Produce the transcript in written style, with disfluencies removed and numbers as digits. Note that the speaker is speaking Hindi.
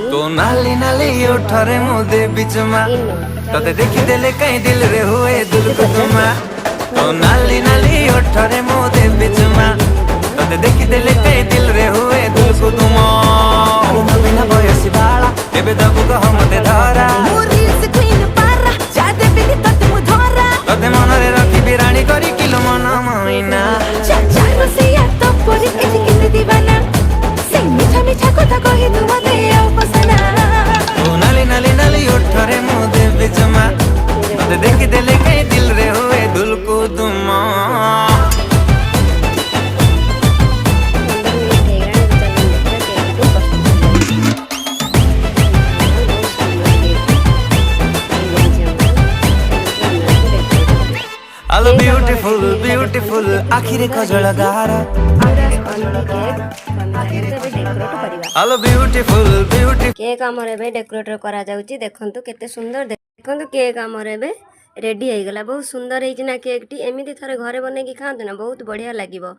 तो नाली नाली उठरे मुदे बिचमा तते देखी देले कहीं दिल रे हुए दिल को तुमा। तो नाली नाली उठरे मुदे बिचमा तते देखी देले कहीं दिल रे हुए दिल को तुमा। अनु नवीना बयसी बाला एबे दबु को हमते धरा मुरीस क्वीन पारा जादे बिनी तते मु धरा तते मन रे रखी बिरानी करी किलो मन माइना चाचा रसिया तो परी एथि किते दीवाना से मीठा मीठा कथा कहि तू मते आ पसना। तो नाली नाली नाली उठरे मुदे बिचमा तते देखी देले कहीं दिल रे हुए दिल को तुमा। Hello beautiful beautiful आखिरे कजल गारा Hello beautiful beautiful केक आमर एबे डेकोरेट करा जाउची देखंतु केते सुंदर देखंतु केक आमर एबे रेडी हो गला बहुत सुंदर है ना केक टी एमिति थरे घरे बने की खांतु ना बहुत बढ़िया लागिवो।